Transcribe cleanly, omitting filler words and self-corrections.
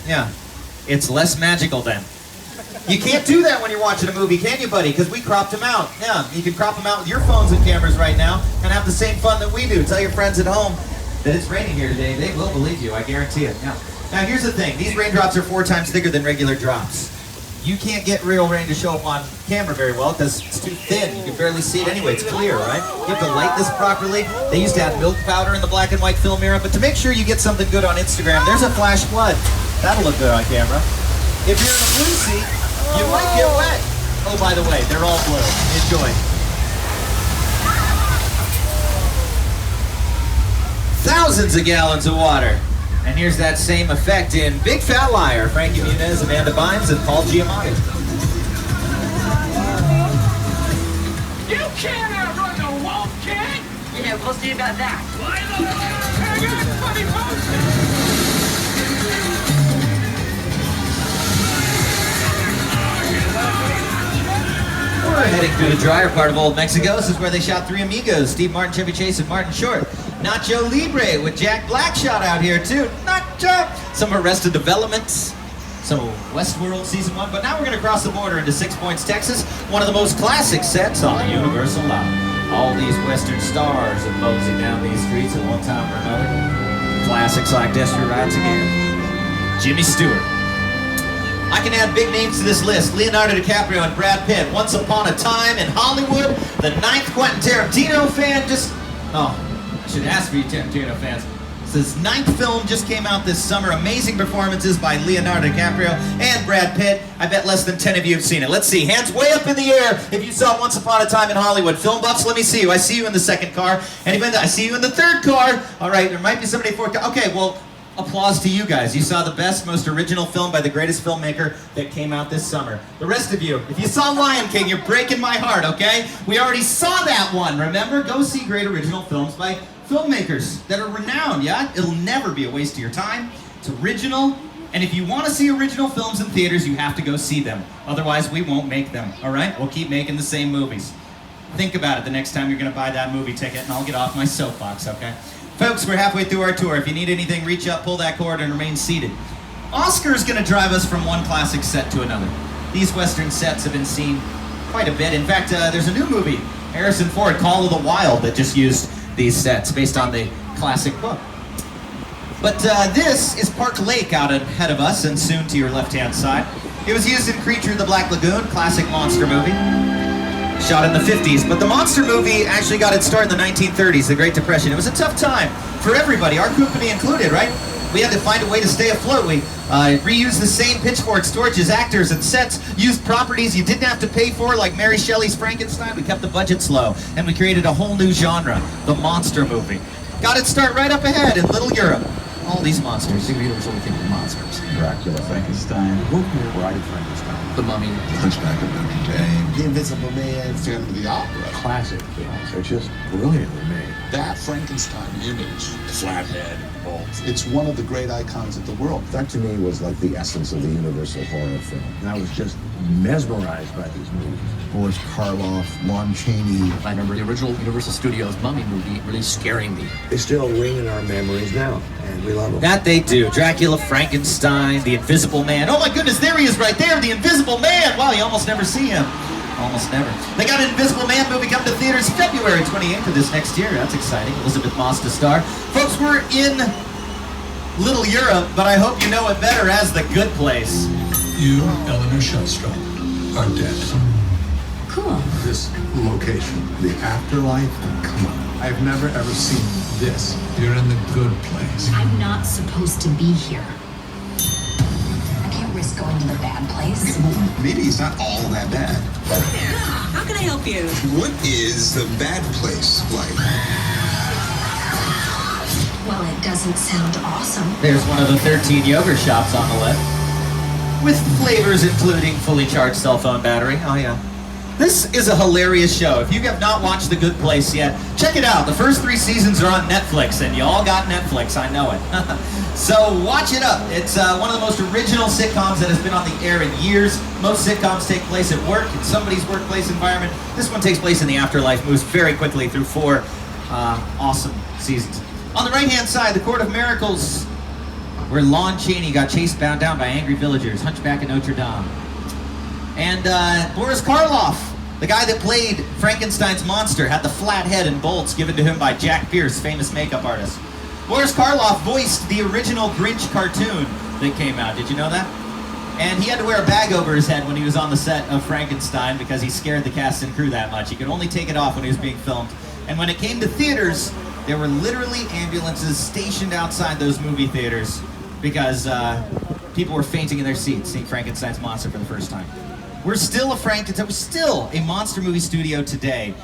Yeah. It's less magical then. You can't do that when you're watching a movie, can you, buddy? Because we cropped them out. Yeah, you can crop them out with your phones and cameras right now and have the same fun that we do. Tell your friends at home that it's raining here today. They will believe you, I guarantee it. Yeah. Now, here's the thing. These raindrops are 4 times thicker than regular drops. You can't get real rain to show up on camera very well because it's too thin. You can barely see it anyway. It's clear, right? You have to light this properly. They used to have milk powder in the black and white film era, but to make sure you get something good on Instagram, there's a flash flood. That'll look good on camera. If you're in a blue seat, you might get wet. Oh, by the way, they're all blue. Enjoy. Thousands of gallons of water. And here's that same effect in Big Fat Liar. Frankie Muniz, Amanda Bynes, and Paul Giamatti. You can't outrun the wolf, kid! Yeah, we'll see about that. I got a funny poster! We're heading through the drier part of Old Mexico. This is where they shot Three Amigos, Steve Martin, Chevy Chase, and Martin Short. Nacho Libre with Jack Black shot out here too. Nacho! Some Arrested Development, some Westworld Season 1, but now we're gonna cross the border into Six Points, Texas, one of the most classic sets on the Universal lot. All these Western stars have moseyed down these streets at one time or another. Classics like Desperate Rides Again. Jimmy Stewart. I can add big names to this list. Leonardo DiCaprio and Brad Pitt. Once Upon a Time in Hollywood. The 9th Quentin Tarantino fan just... Oh, I should ask for you Tarantino fans. His 9th film just came out this summer. Amazing performances by Leonardo DiCaprio and Brad Pitt. I bet less than 10 of you have seen it. Let's see. Hands way up in the air if you saw Once Upon a Time in Hollywood. Film buffs, let me see you. I see you in the 2nd car. Anybody? I see you in the 3rd car. All right, there might be somebody 4th car. Okay, well... Applause to you guys. You saw the best, most original film by the greatest filmmaker that came out this summer. The rest of you, if you saw Lion King, you're breaking my heart, okay? We already saw that one, remember? Go see great original films by filmmakers that are renowned, yeah? It'll never be a waste of your time. It's original, and if you want to see original films in theaters, you have to go see them. Otherwise, we won't make them, all right? We'll keep making the same movies. Think about it the next time you're going to buy that movie ticket, and I'll get off my soapbox, okay? Folks, we're halfway through our tour. If you need anything, reach up, pull that cord, and remain seated. Oscar's gonna drive us from one classic set to another. These Western sets have been seen quite a bit. In fact, there's a new movie, Harrison Ford, Call of the Wild, that just used these sets based on the classic book. But this is Park Lake out ahead of us and soon to your left-hand side. It was used in Creature of the Black Lagoon, classic monster movie. Shot in the 50s, but the monster movie actually got its start in the 1930s, the Great Depression. It was a tough time for everybody, our company included, right? We had to find a way to stay afloat. We reused the same pitchforks, torches, actors, and sets, used properties you didn't have to pay for, like Mary Shelley's Frankenstein. We kept the budgets low, and we created a whole new genre, the monster movie. Got its start right up ahead in Little Europe. All these monsters. You usually think of monsters. Dracula, Frankenstein, Bride of Frankenstein, The Mummy, Hunchback of Notre Dame, The Invisible Man, Phantom of the Opera. classic films. They're just brilliantly made. That Frankenstein image, flathead, bolts, it's one of the great icons of the world. That to me was like the essence of the Universal horror film. And I was just mesmerized by these movies. Boris Karloff, Lon Chaney. I remember the original Universal Studios Mummy movie really scaring me. They still ring in our memories now, and we love them. That they do. Dracula, Frankenstein, The Invisible Man. Oh my goodness, there he is right there, The Invisible Man. Wow, you almost never see him. Almost never. They got an Invisible Man movie coming to theaters February 28th of this next year. That's exciting. Elizabeth Moss to star. Folks, we're in Little Europe, but I hope you know it better as The Good Place. You, Eleanor Shellstrom, are dead. Cool. This location, the afterlife, come on. I've never ever seen this. You're in the good place. I'm not supposed to be here. I can't risk going to the bad place. Maybe it's not all that bad. How can I help you? What is the bad place like? Well, it doesn't sound awesome. There's one of the 13 yogurt shops on the left. With flavors including fully charged cell phone battery. Oh yeah. This is a hilarious show. If you have not watched The Good Place yet, check it out. The first 3 seasons are on Netflix, and you all got Netflix, I know it. So watch it up. It's one of the most original sitcoms that has been on the air in years. Most sitcoms take place at work, in somebody's workplace environment. This one takes place in the afterlife, moves very quickly through 4 awesome seasons. On the right-hand side, The Court of Miracles. where Lon Chaney got chased down by angry villagers, Hunchback of Notre Dame. And Boris Karloff, the guy that played Frankenstein's monster, had the flat head and bolts given to him by Jack Pierce, famous makeup artist. Boris Karloff voiced the original Grinch cartoon that came out. Did you know that? And he had to wear a bag over his head when he was on the set of Frankenstein because he scared the cast and crew that much. He could only take it off when he was being filmed. And when it came to theaters, there were literally ambulances stationed outside those movie theaters because people were fainting in their seats seeing Frankenstein's monster for the first time. We're still a monster movie studio today.